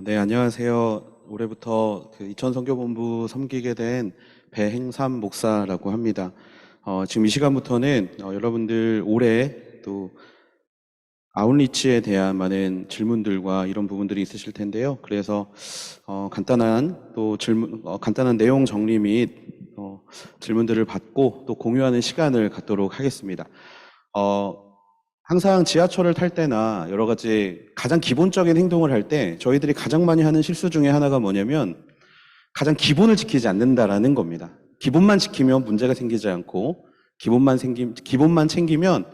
네, 안녕하세요. 올해부터 이천 선교본부 섬기게 된 배행삼 목사라고 합니다. 지금 이 시간부터는 여러분들 올해 또 아웃리치에 대한 많은 질문들과 이런 부분들이 있으실 텐데요. 그래서 간단한 또 질문, 간단한 내용 정리 및 질문들을 받고 또 공유하는 시간을 갖도록 하겠습니다. 어, 항상 지하철을 탈 때나 여러 가지 가장 기본적인 행동을 할 때 저희들이 가장 많이 하는 실수 중에 하나가 뭐냐면 가장 기본을 지키지 않는다라는 겁니다. 기본만 지키면 문제가 생기지 않고 기본만 챙기면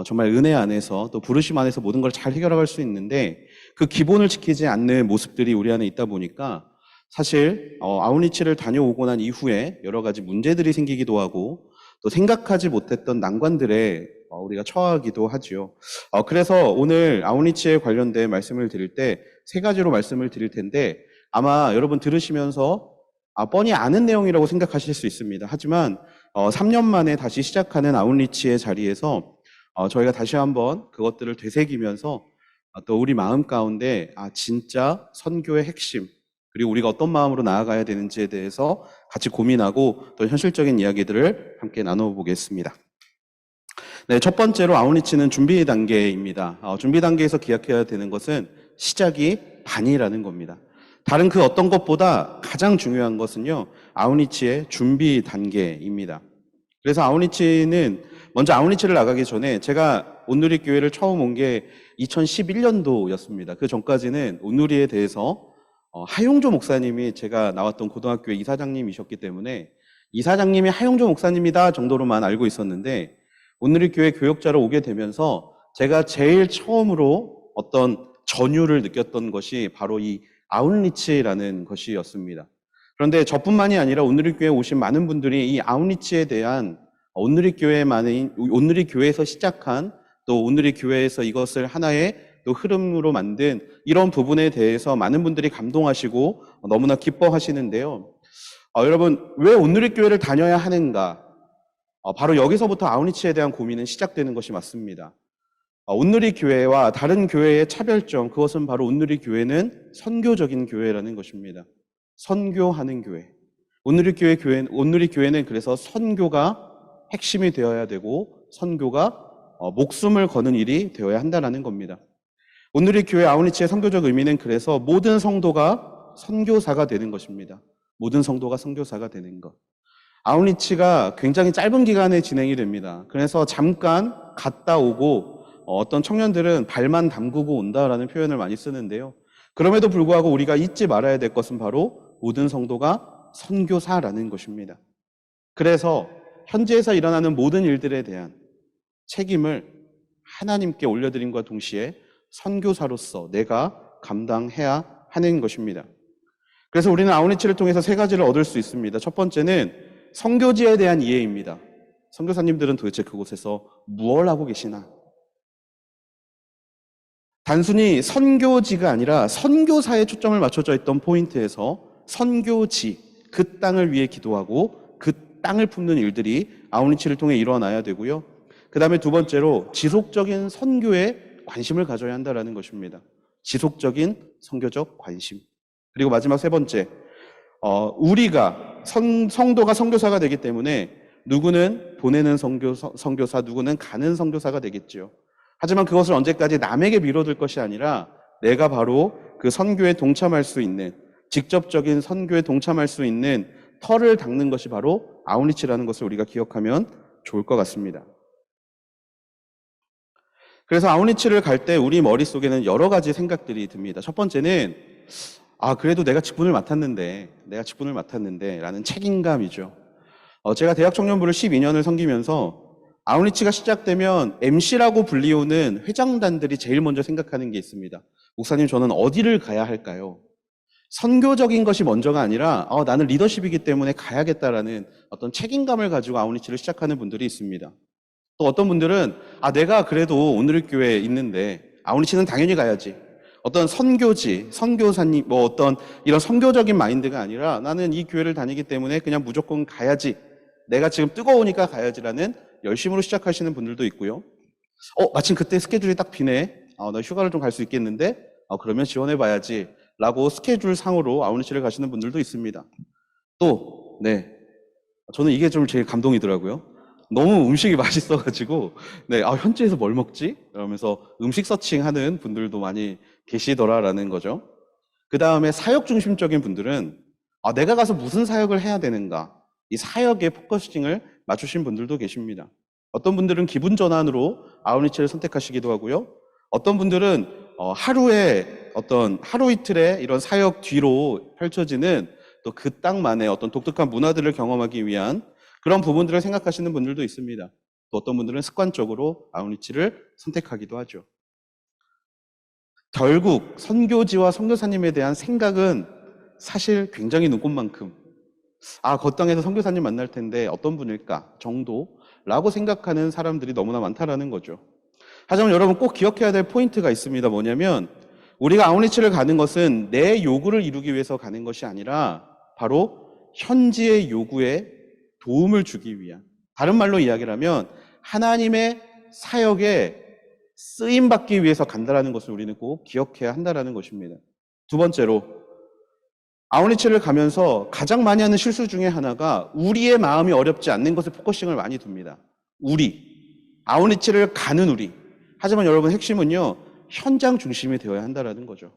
정말 은혜 안에서 또 부르심 안에서 모든 걸 잘 해결할 수 있는데 그 기본을 지키지 않는 모습들이 우리 안에 있다 보니까 사실 아웃리치를 다녀오고 난 이후에 여러 가지 문제들이 생기기도 하고 또 생각하지 못했던 난관들에 우리가 처하기도 하지요. 그래서 오늘 아웃리치에 관련된 말씀을 드릴 때 세 가지로 말씀을 드릴 텐데 아마 여러분 들으시면서 뻔히 아는 내용이라고 생각하실 수 있습니다. 하지만 3년 만에 다시 시작하는 아웃리치의 자리에서 저희가 다시 한번 그것들을 되새기면서 또 우리 마음 가운데 진짜 선교의 핵심 그리고 우리가 어떤 마음으로 나아가야 되는지에 대해서 같이 고민하고 또 현실적인 이야기들을 함께 나눠보겠습니다. 네, 첫 번째로 아웃리치는 준비 단계입니다. 준비 단계에서 기억해야 되는 것은 시작이 반이라는 겁니다. 다른 그 어떤 것보다 가장 중요한 것은요, 아웃리치의 준비 단계입니다. 그래서 먼저 아웃리치를 나가기 전에 제가 온누리 교회를 처음 온 게 2011년도였습니다. 그 전까지는 온누리에 대해서 하용조 목사님이 제가 나왔던 고등학교의 이사장님이셨기 때문에 이사장님이 하용조 목사님이다 정도로만 알고 있었는데 온누리 교회 교역자로 오게 되면서 제가 제일 처음으로 어떤 전율을 느꼈던 것이 바로 이 아웃리치라는 것이었습니다. 그런데 저뿐만이 아니라 온누리 교회에 오신 많은 분들이 이 아웃리치에 대한 온누리 교회에서 시작한 또 온누리 교회에서 이것을 하나의 또 흐름으로 만든 이런 부분에 대해서 많은 분들이 감동하시고 너무나 기뻐하시는데요. 여러분, 왜 온누리 교회를 다녀야 하는가? 바로 여기서부터 아웃리치에 대한 고민은 시작되는 것이 맞습니다. 온누리 교회와 다른 교회의 차별점, 그것은 바로 온누리 교회는 선교적인 교회라는 것입니다. 선교하는 교회. 온누리 교회는 그래서 선교가 핵심이 되어야 되고 선교가 목숨을 거는 일이 되어야 한다는 겁니다. 온누리 교회 아웃리치의 선교적 의미는 그래서 모든 성도가 선교사가 되는 것입니다. 모든 성도가 선교사가 되는 것. 아웃리치가 굉장히 짧은 기간에 진행이 됩니다. 그래서 잠깐 갔다 오고 어떤 청년들은 발만 담그고 온다라는 표현을 많이 쓰는데요. 그럼에도 불구하고 우리가 잊지 말아야 될 것은 바로 모든 성도가 선교사라는 것입니다. 그래서 현지에서 일어나는 모든 일들에 대한 책임을 하나님께 올려드림과 동시에 선교사로서 내가 감당해야 하는 것입니다. 그래서 우리는 아웃리치를 통해서 세 가지를 얻을 수 있습니다. 첫 번째는 선교지에 대한 이해입니다. 선교사님들은 도대체 그곳에서 무엇을 하고 계시나? 단순히 선교지가 아니라 선교사에 초점을 맞춰져 있던 포인트에서 선교지, 그 땅을 위해 기도하고 그 땅을 품는 일들이 아웃리치를 통해 일어나야 되고요. 그 다음에 두 번째로 지속적인 선교에 관심을 가져야 한다는 것입니다. 지속적인 선교적 관심. 그리고 마지막 세 번째, 우리가 성도가 선교사가 되기 때문에 누구는 보내는 선교사, 누구는 가는 선교사가 되겠지요. 하지만 그것을 언제까지 남에게 미뤄둘 것이 아니라 내가 바로 그 선교에 동참할 수 있는, 직접적인 선교에 동참할 수 있는 터를 닦는 것이 바로 아웃리치라는 것을 우리가 기억하면 좋을 것 같습니다. 그래서 아웃리치를 갈 때 우리 머릿속에는 여러 가지 생각들이 듭니다. 첫 번째는 그래도 내가 직분을 맡았는데 라는 책임감이죠. 제가 대학 청년부를 12년을 섬기면서 아웃리치가 시작되면 MC라고 불리우는 회장단들이 제일 먼저 생각하는 게 있습니다. 목사님, 저는 어디를 가야 할까요? 선교적인 것이 먼저가 아니라 나는 리더십이기 때문에 가야겠다라는 어떤 책임감을 가지고 아웃리치를 시작하는 분들이 있습니다. 또 어떤 분들은 내가 그래도 오늘 교회에 있는데 아웃리치는 당연히 가야지. 어떤 선교지, 선교사님, 어떤 이런 선교적인 마인드가 아니라 나는 이 교회를 다니기 때문에 그냥 무조건 가야지. 내가 지금 뜨거우니까 가야지라는 열심으로 시작하시는 분들도 있고요. 마침 그때 스케줄이 딱 비네. 나 휴가를 좀 갈 수 있겠는데? 그러면 지원해봐야지 라고 스케줄 상으로 아웃리치를 가시는 분들도 있습니다. 또, 네. 저는 이게 좀 제일 감동이더라고요. 너무 음식이 맛있어가지고, 네, 현지에서 뭘 먹지? 이러면서 음식 서칭하는 분들도 많이 계시더라라는 거죠. 그 다음에 사역 중심적인 분들은, 내가 가서 무슨 사역을 해야 되는가? 이 사역에 포커싱을 맞추신 분들도 계십니다. 어떤 분들은 기분 전환으로 아웃리치를 선택하시기도 하고요. 어떤 분들은 하루 이틀의 이런 사역 뒤로 펼쳐지는 또 그 땅만의 어떤 독특한 문화들을 경험하기 위한 그런 부분들을 생각하시는 분들도 있습니다. 또 어떤 분들은 습관적으로 아웃리치를 선택하기도 하죠. 결국 선교지와 선교사님에 대한 생각은 사실 굉장히 눈꽃만큼 그 땅에서 선교사님 만날 텐데 어떤 분일까 정도라고 생각하는 사람들이 너무나 많다라는 거죠. 하지만 여러분 꼭 기억해야 될 포인트가 있습니다. 뭐냐면 우리가 아웃리치를 가는 것은 내 요구를 이루기 위해서 가는 것이 아니라 바로 현지의 요구에 도움을 주기 위한, 다른 말로 이야기를 하면 하나님의 사역에 쓰임받기 위해서 간다라는 것을 우리는 꼭 기억해야 한다라는 것입니다. 두 번째로 아웃리치를 가면서 가장 많이 하는 실수 중에 하나가 우리의 마음이 어렵지 않는 것에 포커싱을 많이 둡니다. 아웃리치를 가는 우리. 하지만 여러분 핵심은요, 현장 중심이 되어야 한다라는 거죠.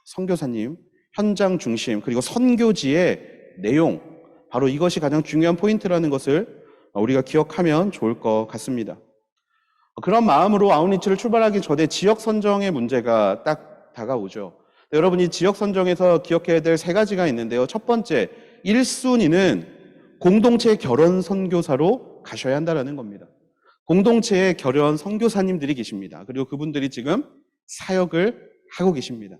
선교사님, 현장 중심, 그리고 선교지의 내용, 바로 이것이 가장 중요한 포인트라는 것을 우리가 기억하면 좋을 것 같습니다. 그런 마음으로 아웃리치를 출발하기 전에 지역 선정의 문제가 딱 다가오죠. 여러분, 이 지역 선정에서 기억해야 될 세 가지가 있는데요. 첫 번째, 1순위는 공동체 결연 선교사로 가셔야 한다는 겁니다. 공동체에 결연 선교사님들이 계십니다. 그리고 그분들이 지금 사역을 하고 계십니다.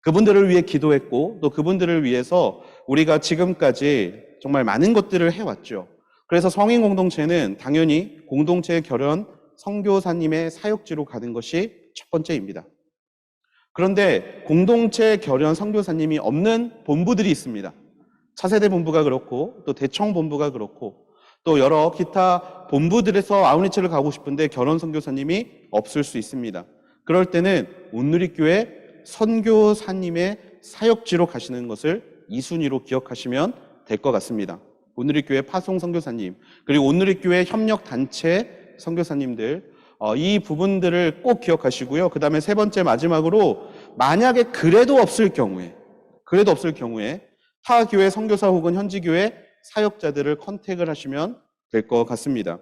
그분들을 위해 기도했고 또 그분들을 위해서 우리가 지금까지 정말 많은 것들을 해왔죠. 그래서 성인 공동체는 당연히 공동체의 결연 선교사님의 사역지로 가는 것이 첫 번째입니다. 그런데 공동체 결연 선교사님이 없는 본부들이 있습니다. 차세대 본부가 그렇고 또 대청 본부가 그렇고 또 여러 기타 본부들에서 아웃리치를 가고 싶은데 결연 선교사님이 없을 수 있습니다. 그럴 때는 온누리교회 선교사님의 사역지로 가시는 것을 2순위로 기억하시면 될 것 같습니다. 온누리교회 파송 선교사님, 그리고 온누리교회 협력단체 선교사님들, 이 부분들을 꼭 기억하시고요. 그 다음에 세 번째 마지막으로 만약에 그래도 없을 경우에 타 교회 선교사 혹은 현지 교회 사역자들을 컨택을 하시면 될 것 같습니다.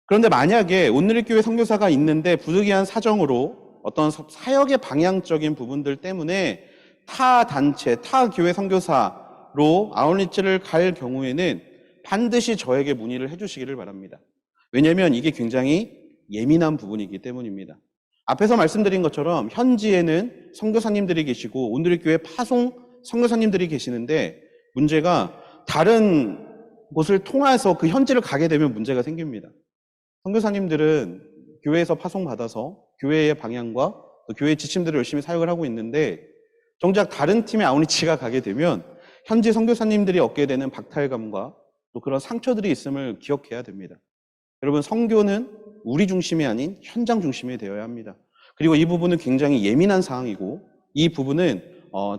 그런데 만약에 온누리교회 선교사가 있는데 부득이한 사정으로 어떤 사역의 방향적인 부분들 때문에 타 단체, 타 교회 선교사로 아웃리치를 갈 경우에는 반드시 저에게 문의를 해주시기를 바랍니다. 왜냐하면 이게 굉장히 예민한 부분이기 때문입니다. 앞에서 말씀드린 것처럼 현지에는 선교사님들이 계시고 온누리교회 파송 선교사님들이 계시는데 문제가 다른 곳을 통해서 그 현지를 가게 되면 문제가 생깁니다. 선교사님들은 교회에서 파송받아서 교회의 방향과 또 교회의 지침들을 열심히 사역을 하고 있는데 정작 다른 팀의 아웃리치가 가게 되면 현지 선교사님들이 얻게 되는 박탈감과 또 그런 상처들이 있음을 기억해야 됩니다. 여러분, 선교는 우리 중심이 아닌 현장 중심이 되어야 합니다. 그리고 이 부분은 굉장히 예민한 사항이고 이 부분은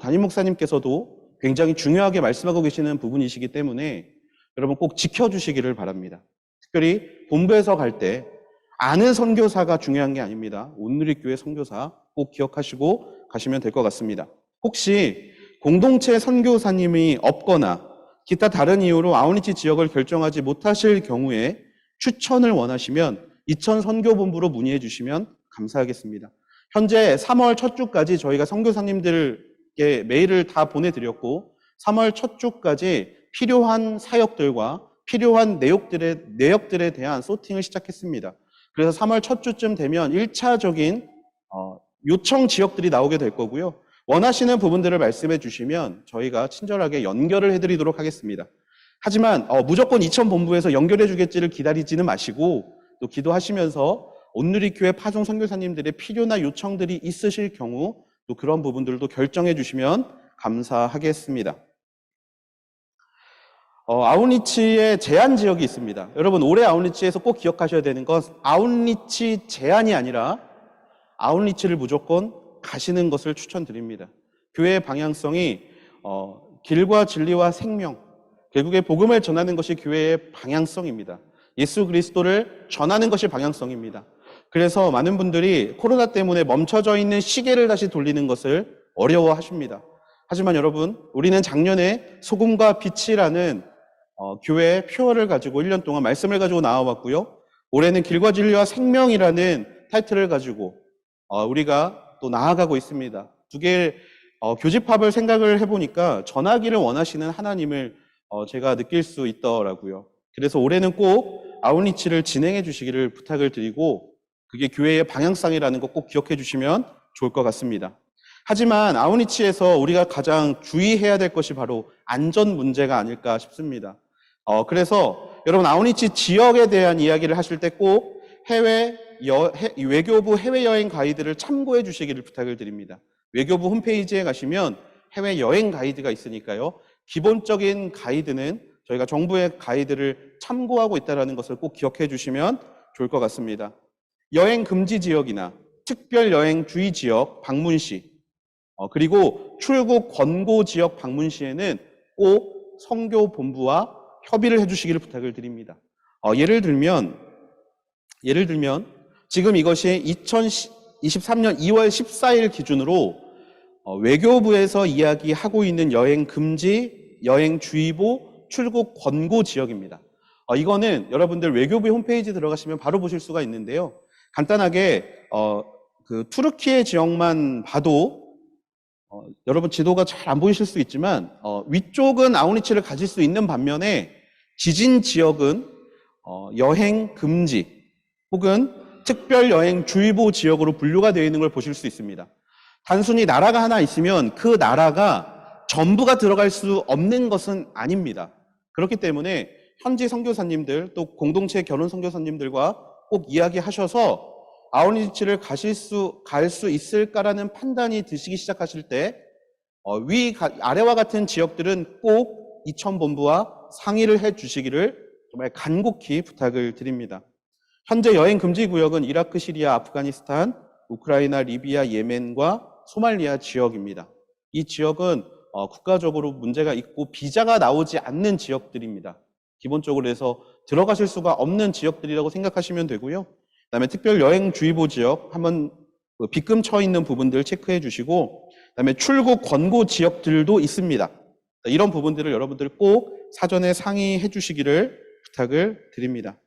담임 목사님께서도 굉장히 중요하게 말씀하고 계시는 부분이시기 때문에 여러분 꼭 지켜주시기를 바랍니다. 특별히 본부에서 갈 때 아는 선교사가 중요한 게 아닙니다. 온누리교회 선교사 꼭 기억하시고 가시면 될 것 같습니다. 혹시 공동체 선교사님이 없거나 기타 다른 이유로 아웃리치 지역을 결정하지 못하실 경우에 추천을 원하시면 이천 선교본부로 문의해 주시면 감사하겠습니다. 현재 3월 첫 주까지 저희가 선교사님들께 메일을 다 보내드렸고 3월 첫 주까지 필요한 사역들과 필요한 내역들에 대한 소팅을 시작했습니다. 그래서 3월 첫 주쯤 되면 1차적인 요청 지역들이 나오게 될 거고요. 원하시는 부분들을 말씀해 주시면 저희가 친절하게 연결을 해드리도록 하겠습니다. 하지만 무조건 이천 본부에서 연결해 주겠지를 기다리지는 마시고 또 기도하시면서 온누리교회 파송 선교사님들의 필요나 요청들이 있으실 경우 또 그런 부분들도 결정해 주시면 감사하겠습니다. 아웃리치의 제한 지역이 있습니다. 여러분, 올해 아웃리치에서 꼭 기억하셔야 되는 건 아웃리치 제한이 아니라 아웃리치를 무조건 가시는 것을 추천드립니다. 교회의 방향성이 길과 진리와 생명, 결국에 복음을 전하는 것이 교회의 방향성입니다. 예수 그리스도를 전하는 것이 방향성입니다. 그래서 많은 분들이 코로나 때문에 멈춰져 있는 시계를 다시 돌리는 것을 어려워하십니다. 하지만 여러분, 우리는 작년에 소금과 빛이라는 교회의 표어를 가지고 1년 동안 말씀을 가지고 나와왔고요. 올해는 길과 진리와 생명이라는 타이틀을 가지고 우리가 또 나아가고 있습니다. 두 개의 교집합을 생각을 해보니까 전하기를 원하시는 하나님을 제가 느낄 수 있더라고요. 그래서 올해는 꼭 아웃리치를 진행해 주시기를 부탁을 드리고, 그게 교회의 방향성이라는 거 꼭 기억해 주시면 좋을 것 같습니다. 하지만 아웃리치에서 우리가 가장 주의해야 될 것이 바로 안전 문제가 아닐까 싶습니다. 그래서 여러분, 아웃리치 지역에 대한 이야기를 하실 때 꼭 외교부 해외여행 가이드를 참고해 주시기를 부탁을 드립니다. 외교부 홈페이지에 가시면 해외여행 가이드가 있으니까요. 기본적인 가이드는 저희가 정부의 가이드를 참고하고 있다는 것을 꼭 기억해 주시면 좋을 것 같습니다. 여행 금지 지역이나 특별 여행 주의 지역 방문 시, 그리고 출국 권고 지역 방문 시에는 꼭 선교 본부와 협의를 해주시기를 부탁을 드립니다. 예를 들면 지금 이것이 2023년 2월 14일 기준으로 외교부에서 이야기하고 있는 여행 금지, 여행 주의보, 출국 권고 지역입니다. 이거는 여러분들 외교부 홈페이지 들어가시면 바로 보실 수가 있는데요. 간단하게 그 투르키의 지역만 봐도 여러분 지도가 잘 안 보이실 수 있지만 위쪽은 아웃리치를 가질 수 있는 반면에 지진 지역은 여행 금지 혹은 특별 여행 주의보 지역으로 분류가 되어 있는 걸 보실 수 있습니다. 단순히 나라가 하나 있으면 그 나라가 전부가 들어갈 수 없는 것은 아닙니다. 그렇기 때문에 현지 선교사님들 또 공동체 결혼 선교사님들과 꼭 이야기하셔서 아웃리치를 갈 수 있을까라는 판단이 드시기 시작하실 때 아래와 같은 지역들은 꼭 이천본부와 상의를 해 주시기를 정말 간곡히 부탁을 드립니다. 현재 여행 금지 구역은 이라크, 시리아, 아프가니스탄, 우크라이나, 리비아, 예멘과 소말리아 지역입니다. 이 지역은 국가적으로 문제가 있고 비자가 나오지 않는 지역들입니다. 기본적으로 해서 들어가실 수가 없는 지역들이라고 생각하시면 되고요. 그다음에 특별 여행 주의보 지역 한번 빗금 쳐 있는 부분들 체크해 주시고, 그다음에 출국 권고 지역들도 있습니다. 이런 부분들을 여러분들 꼭 사전에 상의해 주시기를 부탁을 드립니다.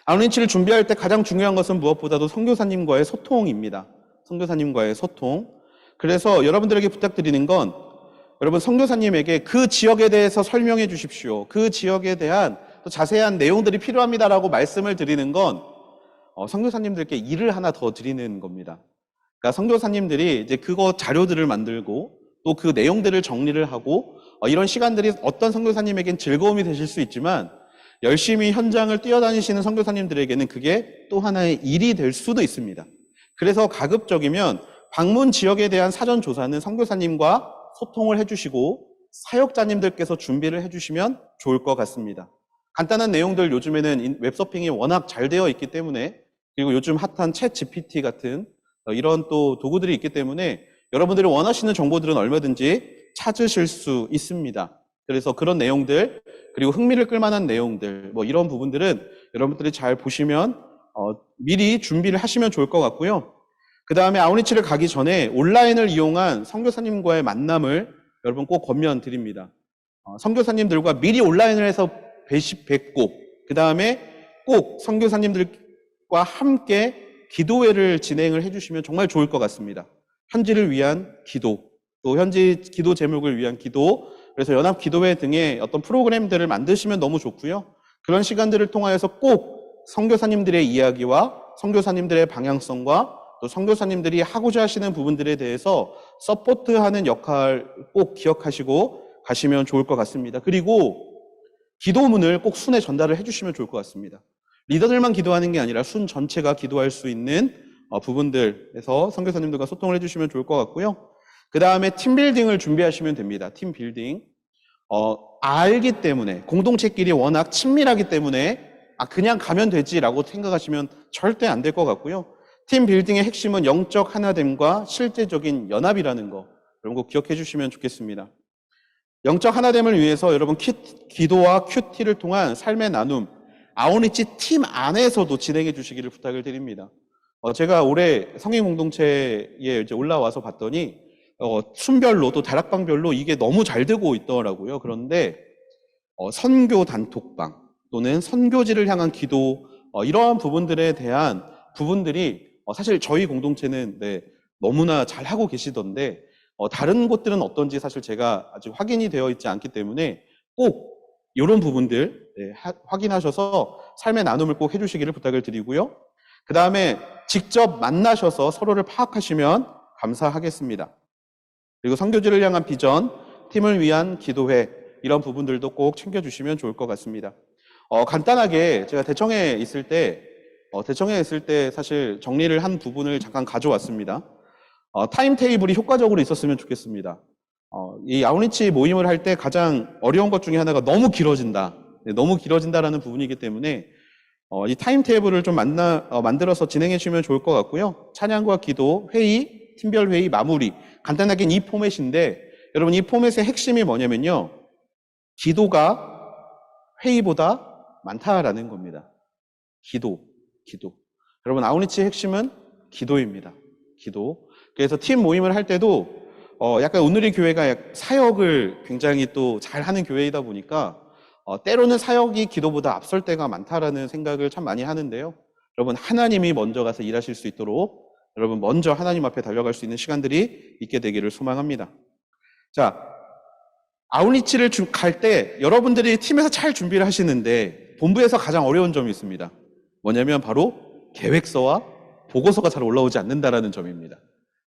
아웃리치를 준비할 때 가장 중요한 것은 무엇보다도 선교사님과의 소통입니다. 선교사님과의 소통. 그래서 여러분들에게 부탁드리는 건 여러분 선교사님에게 그 지역에 대해서 설명해 주십시오. 그 지역에 대한 또 자세한 내용들이 필요합니다라고 말씀을 드리는 건 선교사님들께 일을 하나 더 드리는 겁니다. 그러니까 선교사님들이 이제 그거 자료들을 만들고 또 그 내용들을 정리를 하고 이런 시간들이 어떤 선교사님에겐 즐거움이 되실 수 있지만 열심히 현장을 뛰어다니시는 선교사님들에게는 그게 또 하나의 일이 될 수도 있습니다. 그래서 가급적이면 방문 지역에 대한 사전 조사는 선교사님과 소통을 해주시고 사역자님들께서 준비를 해주시면 좋을 것 같습니다. 간단한 내용들 요즘에는 웹서핑이 워낙 잘 되어 있기 때문에, 그리고 요즘 핫한 챗 GPT 같은 이런 또 도구들이 있기 때문에 여러분들이 원하시는 정보들은 얼마든지 찾으실 수 있습니다. 그래서 그런 내용들, 그리고 흥미를 끌만한 내용들, 이런 부분들은 여러분들이 잘 보시면 미리 준비를 하시면 좋을 것 같고요. 그 다음에 아웃리치를 가기 전에 온라인을 이용한 선교사님과의 만남을 여러분 꼭 권면드립니다. 선교사님들과 미리 온라인을 해서 뵙고, 그 다음에 꼭 선교사님들과 함께 기도회를 진행을 해주시면 정말 좋을 것 같습니다. 현지를 위한 기도, 또 현지 기도 제목을 위한 기도, 그래서 연합 기도회 등의 어떤 프로그램들을 만드시면 너무 좋고요. 그런 시간들을 통하여서 꼭 선교사님들의 이야기와 선교사님들의 방향성과 또 선교사님들이 하고자 하시는 부분들에 대해서 서포트하는 역할 꼭 기억하시고 가시면 좋을 것 같습니다. 그리고 기도문을 꼭 순에 전달을 해주시면 좋을 것 같습니다. 리더들만 기도하는 게 아니라 순 전체가 기도할 수 있는 부분들에서 선교사님들과 소통을 해주시면 좋을 것 같고요. 그 다음에 팀빌딩을 준비하시면 됩니다. 팀빌딩. 알기 때문에, 공동체끼리 워낙 친밀하기 때문에 그냥 가면 되지라고 생각하시면 절대 안 될 것 같고요. 팀 빌딩의 핵심은 영적 하나됨과 실제적인 연합이라는 거, 이런 거 기억해 주시면 좋겠습니다. 영적 하나됨을 위해서 여러분 기도와 큐티를 통한 삶의 나눔, 아우니치 팀 안에서도 진행해 주시기를 부탁을 드립니다. 제가 올해 성인 공동체에 이제 올라와서 봤더니 순별로 또 다락방별로 이게 너무 잘 되고 있더라고요. 그런데 선교 단톡방 또는 선교지를 향한 기도 이러한 부분들에 대한 부분들이 사실 저희 공동체는 너무나 잘 하고 계시던데 다른 곳들은 어떤지 사실 제가 아직 확인이 되어 있지 않기 때문에 꼭 이런 부분들 확인하셔서 삶의 나눔을 꼭 해주시기를 부탁을 드리고요. 그 다음에 직접 만나셔서 서로를 파악하시면 감사하겠습니다. 그리고 선교지를 향한 비전, 팀을 위한 기도회 이런 부분들도 꼭 챙겨주시면 좋을 것 같습니다. 간단하게 제가 대청에 있을 때 사실 정리를 한 부분을 잠깐 가져왔습니다. 타임 테이블이 효과적으로 있었으면 좋겠습니다. 이 아우니치 모임을 할 때 가장 어려운 것 중에 하나가 너무 길어진다. 너무 길어진다라는 부분이기 때문에 이 타임 테이블을 좀 만들어서 진행해 주시면 좋을 것 같고요. 찬양과 기도, 회의, 팀별 회의, 마무리. 간단하게 이 포맷인데 여러분 이 포맷의 핵심이 뭐냐면요. 기도가 회의보다 많다라는 겁니다. 기도. 여러분 아우니치 핵심은 기도입니다. 기도. 그래서 팀 모임을 할 때도 약간 오늘의 교회가 사역을 굉장히 또 잘하는 교회이다 보니까 때로는 사역이 기도보다 앞설 때가 많다라는 생각을 참 많이 하는데요. 여러분 하나님이 먼저 가서 일하실 수 있도록 여러분 먼저 하나님 앞에 달려갈 수 있는 시간들이 있게 되기를 소망합니다. 자, 아우니치를 갈 때 여러분들이 팀에서 잘 준비를 하시는데 본부에서 가장 어려운 점이 있습니다. 뭐냐면 바로 계획서와 보고서가 잘 올라오지 않는다라는 점입니다.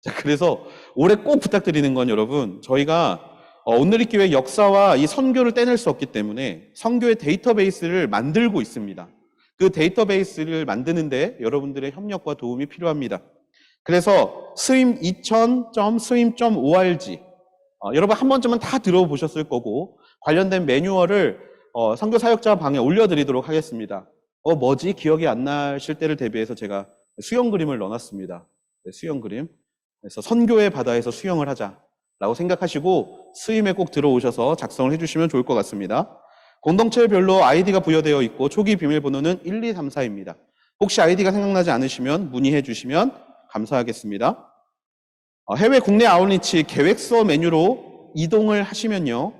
자, 그래서 올해 꼭 부탁드리는 건 여러분, 저희가 오늘의 교회 역사와 이 선교를 떼낼 수 없기 때문에 선교의 데이터베이스를 만들고 있습니다. 그 데이터베이스를 만드는데 여러분들의 협력과 도움이 필요합니다. 그래서 swim2000.swim.org 여러분 한 번쯤은 다 들어보셨을 거고 관련된 매뉴얼을 선교 사역자 방에 올려드리도록 하겠습니다. 뭐지? 기억이 안 나실 때를 대비해서 제가 수영 그림을 넣어놨습니다. 수영 그림. 그래서 선교의 바다에서 수영을 하자라고 생각하시고 스임에 꼭 들어오셔서 작성을 해주시면 좋을 것 같습니다. 공동체별로 아이디가 부여되어 있고 초기 비밀번호는 1234입니다. 혹시 아이디가 생각나지 않으시면 문의해 주시면 감사하겠습니다. 해외 국내 아웃리치 계획서 메뉴로 이동을 하시면요.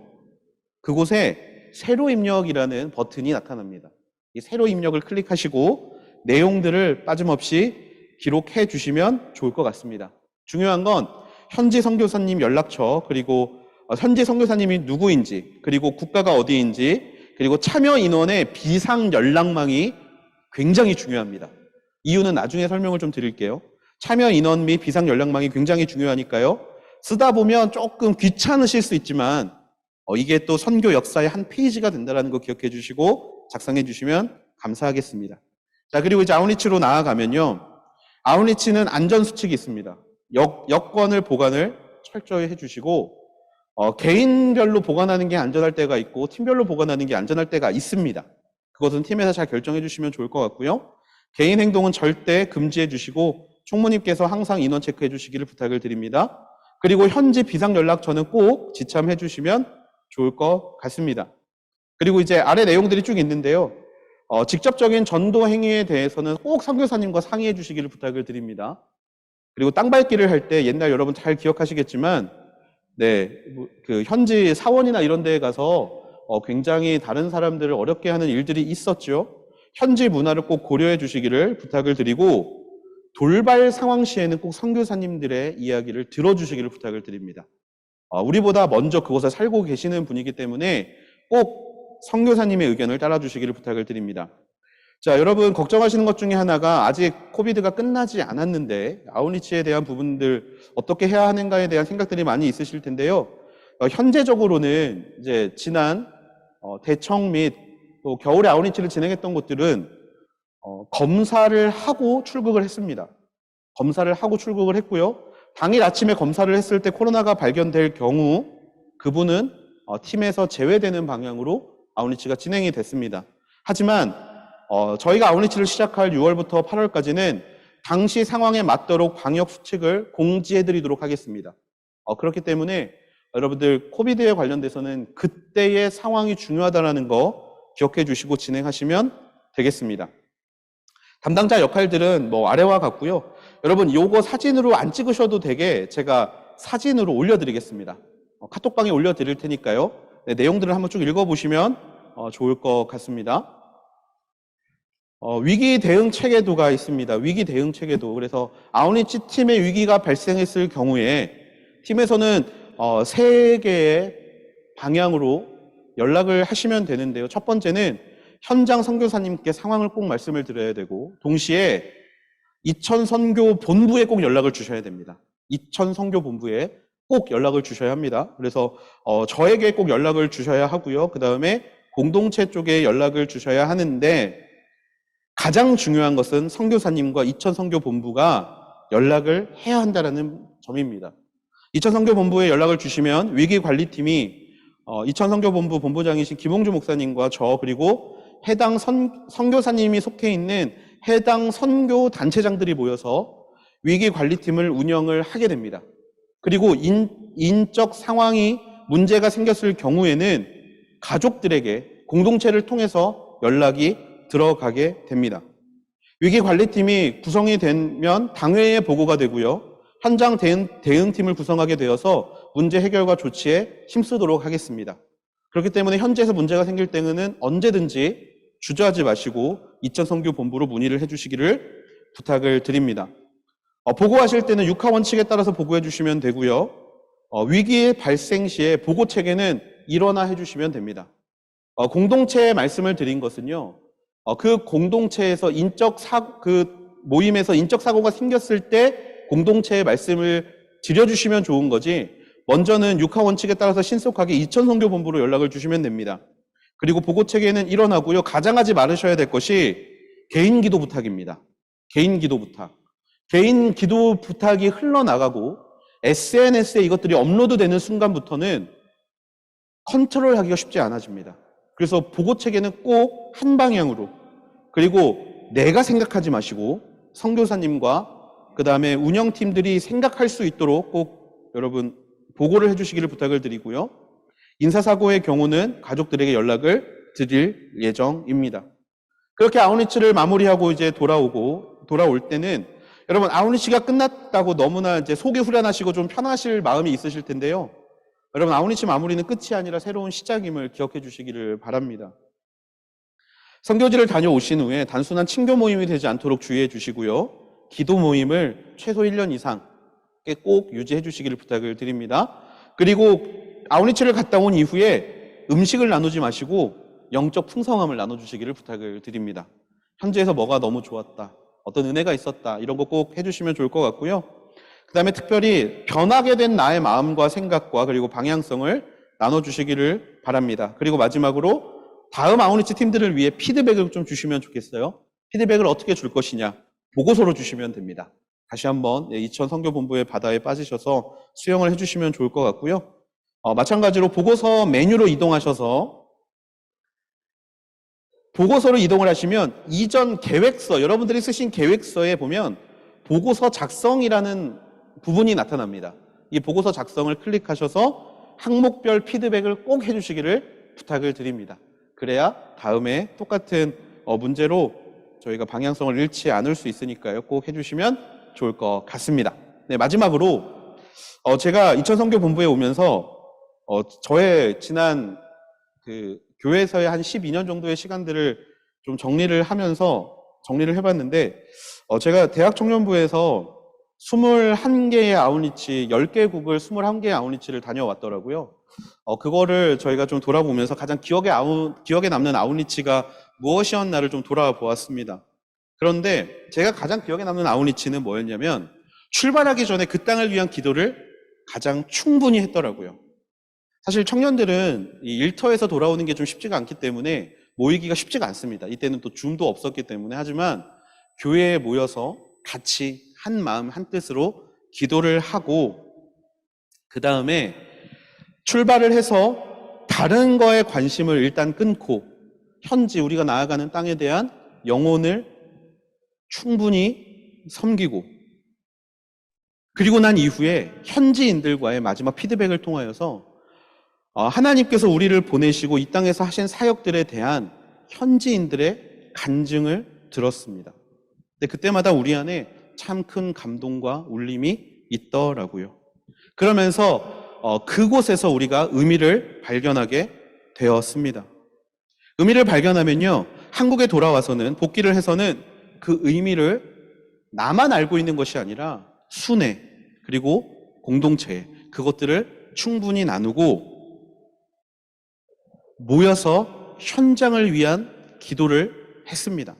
그곳에 새로 입력이라는 버튼이 나타납니다. 이 새로 입력을 클릭하시고 내용들을 빠짐없이 기록해 주시면 좋을 것 같습니다. 중요한 건 현지 선교사님 연락처 그리고 현지 선교사님이 누구인지 그리고 국가가 어디인지 그리고 참여 인원의 비상 연락망이 굉장히 중요합니다. 이유는 나중에 설명을 좀 드릴게요. 참여 인원 및 비상 연락망이 굉장히 중요하니까요. 쓰다 보면 조금 귀찮으실 수 있지만 이게 또 선교 역사의 한 페이지가 된다는 거 기억해 주시고 작성해 주시면 감사하겠습니다. 자, 그리고 이제 아웃리치로 나아가면요. 아웃리치는 안전수칙이 있습니다. 여권을 보관을 철저히 해주시고 개인별로 보관하는 게 안전할 때가 있고 팀별로 보관하는 게 안전할 때가 있습니다. 그것은 팀에서 잘 결정해 주시면 좋을 것 같고요. 개인 행동은 절대 금지해 주시고 총무님께서 항상 인원 체크해 주시기를 부탁을 드립니다. 그리고 현지 비상연락처는 꼭 지참해 주시면 좋을 것 같습니다. 그리고 이제 아래 내용들이 쭉 있는데요. 직접적인 전도 행위에 대해서는 꼭 선교사님과 상의해 주시기를 부탁을 드립니다. 그리고 땅밟기를 할 때 옛날 여러분 잘 기억하시겠지만 그 현지 사원이나 이런 데에 가서 굉장히 다른 사람들을 어렵게 하는 일들이 있었죠. 현지 문화를 꼭 고려해 주시기를 부탁을 드리고 돌발 상황 시에는 꼭 선교사님들의 이야기를 들어주시기를 부탁을 드립니다. 우리보다 먼저 그곳에 살고 계시는 분이기 때문에 꼭 선교사님의 의견을 따라주시기를 부탁을 드립니다. 자, 여러분 걱정하시는 것 중에 하나가 아직 코비드가 끝나지 않았는데 아웃리치에 대한 부분들 어떻게 해야 하는가에 대한 생각들이 많이 있으실 텐데요. 현재적으로는 이제 지난 대청 및 또 겨울에 아웃리치를 진행했던 곳들은 검사를 하고 출국을 했습니다. 검사를 하고 출국을 했고요. 당일 아침에 검사를 했을 때 코로나가 발견될 경우 그분은 팀에서 제외되는 방향으로 아웃리치가 진행이 됐습니다. 하지만 저희가 아웃리치를 시작할 6월부터 8월까지는 당시 상황에 맞도록 방역 수칙을 공지해 드리도록 하겠습니다. 그렇기 때문에 여러분들 코비드에 관련돼서는 그때의 상황이 중요하다는 거 기억해 주시고 진행하시면 되겠습니다. 담당자 역할들은 아래와 같고요. 여러분 요거 사진으로 안 찍으셔도 되게 제가 사진으로 올려드리겠습니다. 카톡방에 올려드릴 테니까요. 네, 내용들을 한번 쭉 읽어보시면 좋을 것 같습니다. 위기 대응 체계도가 있습니다. 위기 대응 체계도. 그래서 아웃리치 팀의 위기가 발생했을 경우에 팀에서는 세 개의 방향으로 연락을 하시면 되는데요. 첫 번째는 현장 선교사님께 상황을 꼭 말씀을 드려야 되고, 동시에 이천 선교 본부에 꼭 연락을 주셔야 됩니다. 이천 선교 본부에 꼭 연락을 주셔야 합니다. 그래서 저에게 꼭 연락을 주셔야 하고요. 그 다음에 공동체 쪽에 연락을 주셔야 하는데, 가장 중요한 것은 선교사님과 이천 선교 본부가 연락을 해야 한다는 점입니다. 이천 선교 본부에 연락을 주시면 위기관리팀이 이천 선교 본부 본부장이신 김홍주 목사님과 저, 그리고 해당 선교사님이 속해 있는 해당 선교 단체장들이 모여서 위기관리팀을 운영을 하게 됩니다. 그리고 인적 상황이 문제가 생겼을 경우에는 가족들에게 공동체를 통해서 연락이 들어가게 됩니다. 위기관리팀이 구성이 되면 당회에 보고가 되고요. 현장 대응팀을 구성하게 되어서 문제 해결과 조치에 힘쓰도록 하겠습니다. 그렇기 때문에 현지에서 문제가 생길 때는 언제든지 주저하지 마시고 이천 선교 본부로 문의를 해주시기를 부탁을 드립니다. 보고하실 때는 6하 원칙에 따라서 보고해 주시면 되고요. 위기의 발생 시에 보고 체계는 일원화 해주시면 됩니다. 공동체에 말씀을 드린 것은요. 그 공동체에서 모임에서 인적 사고가 생겼을 때 공동체에 말씀을 드려주시면 좋은 거지, 먼저는 6하 원칙에 따라서 신속하게 이천 선교 본부로 연락을 주시면 됩니다. 그리고 보고 체계는 일어나고요. 가장하지 말으셔야 될 것이 개인 기도 부탁입니다. 개인 기도 부탁. 개인 기도 부탁이 흘러나가고 SNS에 이것들이 업로드되는 순간부터는 컨트롤하기가 쉽지 않아집니다. 그래서 보고 체계는 꼭 한 방향으로, 그리고 내가 생각하지 마시고 선교사님과 그 다음에 운영팀들이 생각할 수 있도록 꼭 여러분 보고를 해주시기를 부탁을 드리고요. 인사사고의 경우는 가족들에게 연락을 드릴 예정입니다. 그렇게 아웃리치를 마무리하고 이제 돌아올 때는 여러분 아웃리치가 끝났다고 너무나 이제 속이 후련하시고 좀 편하실 마음이 있으실 텐데요. 여러분 아웃리치 마무리는 끝이 아니라 새로운 시작임을 기억해 주시기를 바랍니다. 선교지를 다녀오신 후에 단순한 친교 모임이 되지 않도록 주의해 주시고요. 기도 모임을 최소 1년 이상 꼭 유지해 주시기를 부탁을 드립니다. 그리고 아웃리치를 갔다 온 이후에 음식을 나누지 마시고 영적 풍성함을 나눠주시기를 부탁을 드립니다. 현지에서 뭐가 너무 좋았다, 어떤 은혜가 있었다, 이런 거 꼭 해주시면 좋을 것 같고요. 그 다음에 특별히 변하게 된 나의 마음과 생각과 그리고 방향성을 나눠주시기를 바랍니다. 그리고 마지막으로 다음 아웃리치 팀들을 위해 피드백을 좀 주시면 좋겠어요. 피드백을 어떻게 줄 것이냐, 보고서로 주시면 됩니다. 다시 한번 이천 선교본부의 바다에 빠지셔서 수영을 해주시면 좋을 것 같고요. 마찬가지로 보고서 메뉴로 이동하셔서 보고서로 이동을 하시면 이전 계획서, 여러분들이 쓰신 계획서에 보면 보고서 작성이라는 부분이 나타납니다. 이 보고서 작성을 클릭하셔서 항목별 피드백을 꼭 해주시기를 부탁을 드립니다. 그래야 다음에 똑같은 문제로 저희가 방향성을 잃지 않을 수 있으니까요. 꼭 해주시면 좋을 것 같습니다. 네, 마지막으로 제가 이천 선교본부에 오면서 저의 지난 교회에서의 한 12년 정도의 시간들을 좀 정리를 해봤는데, 제가 대학 청년부에서 21개의 아웃리치, 10개국을 21개의 아웃리치를 다녀왔더라고요. 그거를 저희가 좀 돌아보면서 가장 기억에 남는 아웃리치가 무엇이었나를 좀 돌아보았습니다. 그런데 제가 가장 기억에 남는 아웃리치는 뭐였냐면, 출발하기 전에 그 땅을 위한 기도를 가장 충분히 했더라고요. 사실 청년들은 이 일터에서 돌아오는 게 좀 쉽지가 않기 때문에 모이기가 쉽지가 않습니다. 이때는 또 줌도 없었기 때문에. 하지만 교회에 모여서 같이 한 마음 한 뜻으로 기도를 하고, 그 다음에 출발을 해서 다른 거에 관심을 일단 끊고 현지 우리가 나아가는 땅에 대한 영혼을 충분히 섬기고 그리고 난 이후에 현지인들과의 마지막 피드백을 통하여서 하나님께서 우리를 보내시고 이 땅에서 하신 사역들에 대한 현지인들의 간증을 들었습니다. 근데 그때마다 우리 안에 참 큰 감동과 울림이 있더라고요. 그러면서 그곳에서 우리가 의미를 발견하게 되었습니다. 의미를 발견하면요, 한국에 돌아와서는 복귀를 해서는 그 의미를 나만 알고 있는 것이 아니라 순회 그리고 공동체 그것들을 충분히 나누고 모여서 현장을 위한 기도를 했습니다.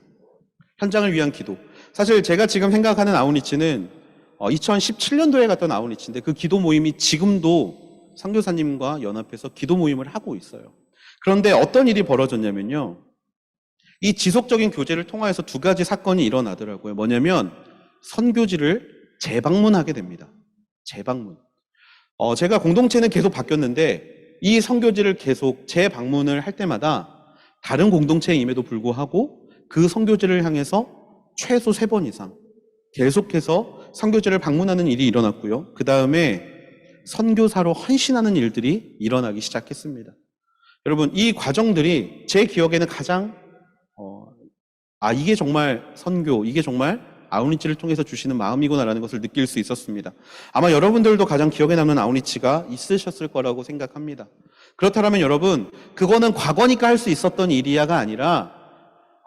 현장을 위한 기도. 사실 제가 지금 생각하는 아우니치는 2017년도에 갔던 아우니치인데 그 기도 모임이 지금도 선교사님과 연합해서 기도 모임을 하고 있어요. 그런데 어떤 일이 벌어졌냐면요. 이 지속적인 교제를 통하여서 두 가지 사건이 일어나더라고요. 뭐냐면 선교지를 재방문하게 됩니다. 재방문. 제가 공동체는 계속 바뀌었는데 이 선교지를 계속 재방문을 할 때마다 다른 공동체임에도 불구하고 그 선교지를 향해서 최소 3번 이상 계속해서 선교지를 방문하는 일이 일어났고요. 그 다음에 선교사로 헌신하는 일들이 일어나기 시작했습니다. 여러분, 이 과정들이 제 기억에는 가장 이게 정말 선교, 이게 정말 아우니치를 통해서 주시는 마음이구나라는 것을 느낄 수 있었습니다. 아마 여러분들도 가장 기억에 남는 아우니치가 있으셨을 거라고 생각합니다. 그렇다면 여러분, 그거는 과거니까 할 수 있었던 일이야가 아니라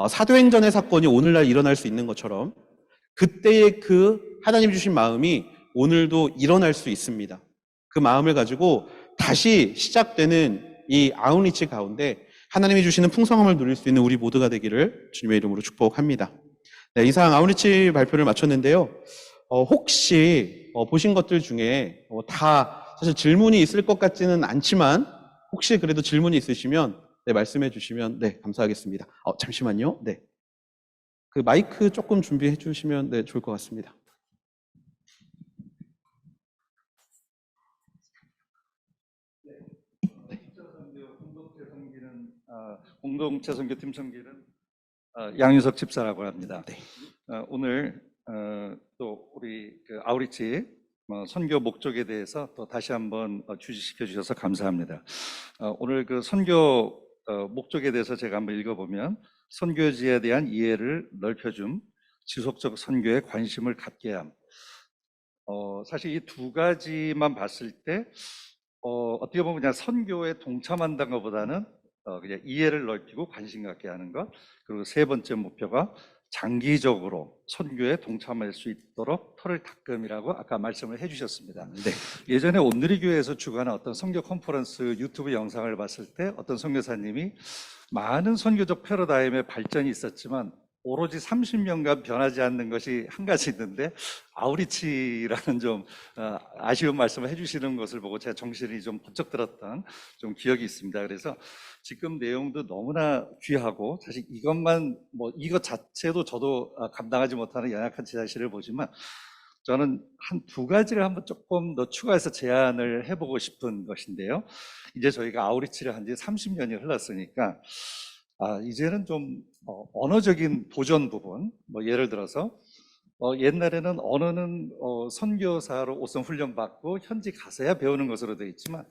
사도행전의 사건이 오늘날 일어날 수 있는 것처럼 그때의 그 하나님 주신 마음이 오늘도 일어날 수 있습니다. 그 마음을 가지고 다시 시작되는 이 아우니치 가운데 하나님이 주시는 풍성함을 누릴 수 있는 우리 모두가 되기를 주님의 이름으로 축복합니다. 네, 이상 아우니치 발표를 마쳤는데요. 혹시 보신 것들 중에 다 사실 질문이 있을 것 같지는 않지만 혹시 그래도 질문이 있으시면 네, 말씀해 주시면 네, 감사하겠습니다. 잠시만요. 네. 그 마이크 조금 준비해 주시면 네, 좋을 것 같습니다. 공동체 선교팀 섬기는 양윤석 집사라고 합니다. 네. 오늘 또 우리 그 아우리치 선교 목적에 대해서 또 다시 한번 주시시켜 주셔서 감사합니다. 오늘 그 선교 목적에 대해서 제가 한번 읽어보면 선교지에 대한 이해를 넓혀줌, 지속적 선교에 관심을 갖게 함. 사실 이 두 가지만 봤을 때 어떻게 보면 그냥 선교에 동참한다는 것보다는 그냥 이해를 넓히고 관심 갖게 하는 것. 그리고 세 번째 목표가 장기적으로 선교에 동참할 수 있도록 터를 닦음이라고 아까 말씀을 해주셨습니다. 네. 예전에 온누리교회에서 주관한 어떤 선교 컨퍼런스 유튜브 영상을 봤을 때 어떤 선교사님이 많은 선교적 패러다임의 발전이 있었지만 오로지 30년간 변하지 않는 것이 한 가지 있는데 아우리치라는 좀 아쉬운 말씀을 해주시는 것을 보고 제 정신이 좀 번쩍 들었던 좀 기억이 있습니다. 그래서 지금 내용도 너무나 귀하고 사실 이것만 이것 자체도 저도 감당하지 못하는 연약한 제 자신을 보지만 저는 한 두 가지를 한번 조금 더 추가해서 제안을 해보고 싶은 것인데요. 이제 저희가 아우리치를 한 지 30년이 흘렀으니까 이제는 좀 언어적인 보존 부분, 예를 들어서 옛날에는 언어는 선교사로 우선 훈련받고 현지 가서야 배우는 것으로 되어 있지만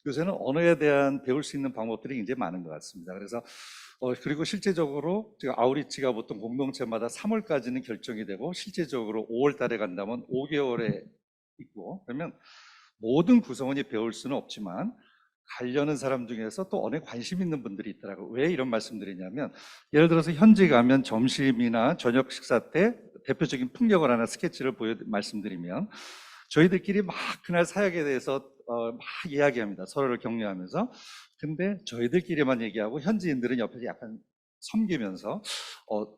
요새는 언어에 대한 배울 수 있는 방법들이 굉장히 많은 것 같습니다. 그래서 그리고 실제적으로 지금 아우리치가 보통 공동체마다 3월까지는 결정이 되고 실제적으로 5월 달에 간다면 5개월에 있고 그러면 모든 구성원이 배울 수는 없지만 가려는 사람 중에서 또 언어에 관심 있는 분들이 있더라고요. 왜 이런 말씀드리냐면 예를 들어서 현지 가면 점심이나 저녁 식사 때 대표적인 풍경을 하나 스케치를 말씀드리면 저희들끼리 막 그날 사역에 대해서 막 이야기합니다. 서로를 격려하면서. 근데 저희들끼리만 얘기하고 현지인들은 옆에서 약간 섬기면서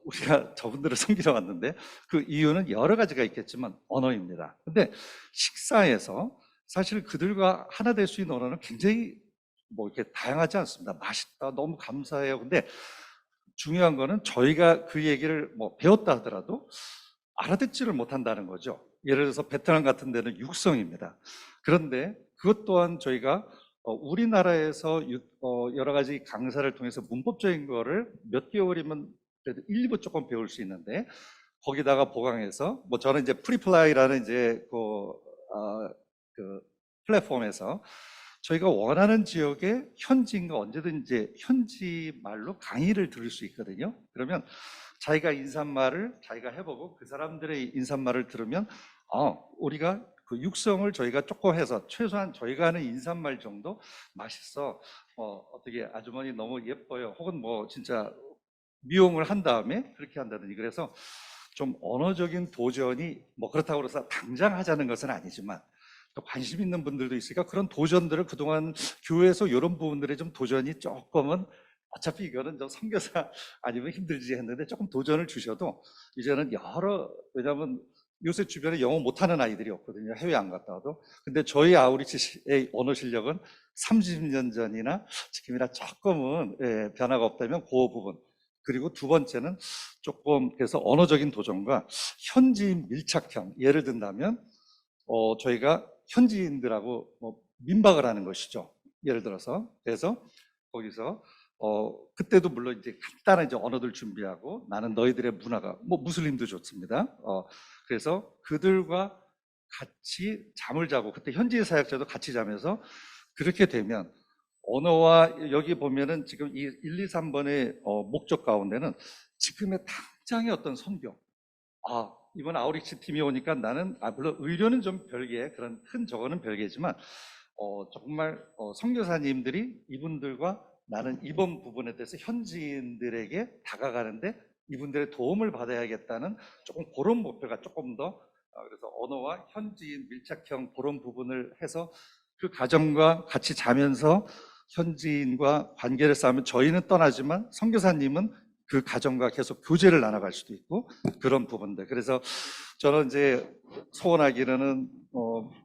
우리가 저분들을 섬기러 왔는데 그 이유는 여러 가지가 있겠지만 언어입니다. 근데 식사에서 사실 그들과 하나 될 수 있는 언어는 굉장히 이렇게 다양하지 않습니다. 맛있다, 너무 감사해요. 근데 중요한 거는 저희가 그 얘기를 배웠다 하더라도 알아듣지를 못한다는 거죠. 예를 들어서 베트남 같은 데는 육성입니다. 그런데 그것 또한 저희가 우리나라에서 여러 가지 강사를 통해서 문법적인 거를 몇 개월이면 그래도 일부 조금 배울 수 있는데 거기다가 보강해서 뭐 저는 이제 프리플라이라는 이제 그 플랫폼에서 저희가 원하는 지역의 현지인과 언제든지 현지 말로 강의를 들을 수 있거든요. 그러면 자기가 인사말을 자기가 해보고 그 사람들의 인사말을 들으면 우리가 그 육성을 저희가 조금 해서 최소한 저희가 하는 인사말 정도 맛있어, 어떻게 아주머니 너무 예뻐요, 혹은 뭐 진짜 미용을 한 다음에 그렇게 한다든지. 그래서 좀 언어적인 도전이 뭐 그렇다고 해서 당장 하자는 것은 아니지만 또 관심 있는 분들도 있으니까 그런 도전들을 그동안 교회에서 이런 부분들에 좀 도전이 조금은, 어차피 이거는 좀 선교사 아니면 힘들지 했는데 조금 도전을 주셔도 이제는 왜냐하면 요새 주변에 영어 못하는 아이들이 없거든요. 해외 안 갔다 와도. 근데 저희 아우리치의 언어 실력은 30년 전이나 지금이나 조금은 변화가 없다면 그 부분. 그리고 두 번째는 조금 그래서 언어적인 도전과 현지인 밀착형, 예를 든다면 저희가 현지인들하고 뭐 민박을 하는 것이죠. 예를 들어서. 그래서 거기서 그때도 물론 이제 간단한 이제 언어들 준비하고, 나는 너희들의 문화가 뭐 무슬림도 좋습니다. 그래서 그들과 같이 잠을 자고, 그때 현지 사역자도 같이 자면서, 그렇게 되면 언어와 여기 보면은 지금 이 1, 2, 3번의 목적 가운데는 지금의 당장의 어떤 선교, 이번 아우리치 팀이 오니까 나는 물론 의료는 좀 별개, 그런 큰 저거는 별개지만 정말 선교사님들이 이분들과 나는 이번 부분에 대해서 현지인들에게 다가가는데 이분들의 도움을 받아야겠다는 조금 그런 목표가 조금 더, 그래서 언어와 현지인 밀착형 그런 부분을 해서 그 가정과 같이 자면서 현지인과 관계를 쌓으면 저희는 떠나지만 선교사님은 그 가정과 계속 교제를 나눠갈 수도 있고, 그런 부분들. 그래서 저는 이제 소원하기로는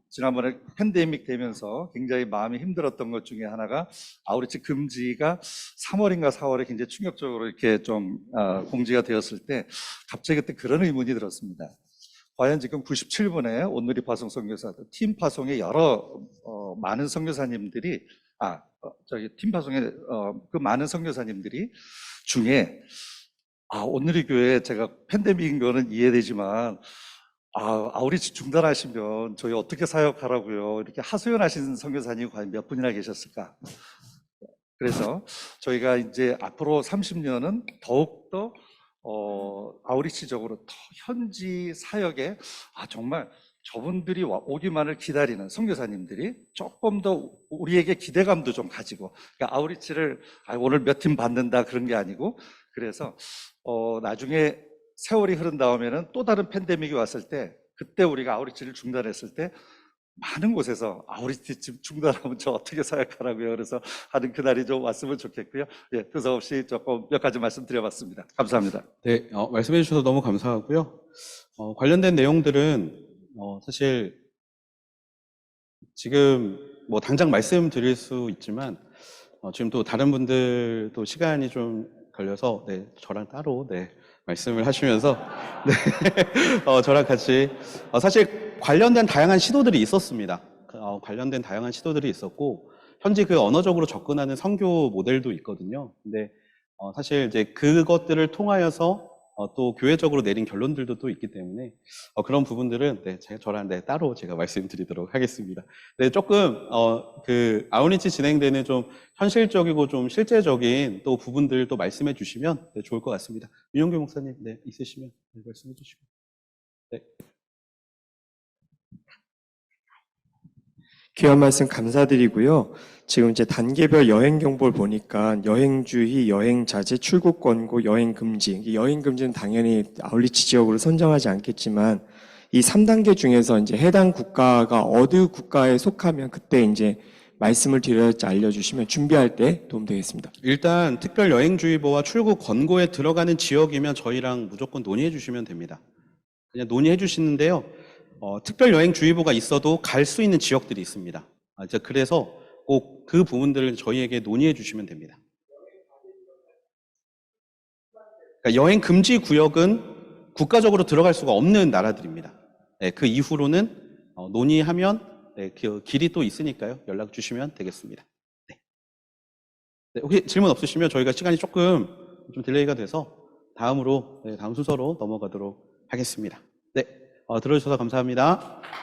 지난번에 팬데믹 되면서 굉장히 마음이 힘들었던 것 중에 하나가 아우리치 금지가 3월인가 4월에 굉장히 충격적으로 이렇게 좀 공지가 되었을 때 갑자기 그때 그런 의문이 들었습니다. 과연 지금 97분의 온누리 파송 선교사들 팀 파송의 여러 많은 선교사님들이 저기 팀 파송의 그 많은 선교사님들이 중에 온누리 교회, 제가 팬데믹인 거는 이해되지만 아우리치 중단하시면 저희 어떻게 사역하라고요, 이렇게 하소연하시는 선교사님이 과연 몇 분이나 계셨을까? 그래서 저희가 이제 앞으로 30년은 더욱더 아우리치적으로 더 현지 사역에 정말 저분들이 오기만을 기다리는 선교사님들이 조금 더 우리에게 기대감도 좀 가지고, 그러니까 아우리치를 오늘 몇 팀 받는다 그런 게 아니고, 그래서 나중에 세월이 흐른 다음에는 또 다른 팬데믹이 왔을 때, 그때 우리가 아우리치를 중단했을 때 많은 곳에서 아우리치 지금 중단하면 저 어떻게 사역하라고요? 그래서 하는 그날이 좀 왔으면 좋겠고요. 두서없이 조금 몇 가지 말씀드려봤습니다. 감사합니다. 네, 말씀해 주셔서 너무 감사하고요. 관련된 내용들은 사실 지금 뭐 당장 말씀드릴 수 있지만 지금 또 다른 분들도 시간이 좀 걸려서 저랑 따로 말씀을 하시면서 저랑 같이 사실 관련된 다양한 시도들이 있었습니다. 관련된 다양한 시도들이 있었고 현지 그 언어적으로 접근하는 선교 모델도 있거든요. 근데 사실 이제 그것들을 통하여서 또 교회적으로 내린 결론들도 또 있기 때문에 그런 부분들은 저랑 따로 제가 말씀드리도록 하겠습니다. 조금 그 아우리치 진행되는 좀 현실적이고 좀 실제적인 또 부분들 또 말씀해 주시면 좋을 것 같습니다. 윤영규 목사님 있으시면 말씀해 주시고. 귀한 말씀 감사드리고요. 지금 이제 단계별 여행 정보를 보니까 여행 주의, 여행 자제, 출국 권고, 여행 금지. 여행 금지는 당연히 아울리치 지역으로 선정하지 않겠지만 이 3단계 중에서 이제 해당 국가가 어느 국가에 속하면 그때 이제 말씀을 드려야지 알려주시면 준비할 때 도움되겠습니다. 일단 특별 여행주의보와 출국 권고에 들어가는 지역이면 저희랑 무조건 논의해 주시면 됩니다. 그냥 논의해 주시는데요. 특별 여행주의보가 있어도 갈 수 있는 지역들이 있습니다. 그래서 꼭 그 부분들을 저희에게 논의해 주시면 됩니다. 그러니까 여행 금지 구역은 국가적으로 들어갈 수가 없는 나라들입니다. 그 이후로는 논의하면 그 길이 또 있으니까요. 연락 주시면 되겠습니다. 혹시 질문 없으시면 저희가 시간이 조금 좀 딜레이가 돼서 다음으로 다음 순서로 넘어가도록 하겠습니다. 네, 들어주셔서 감사합니다.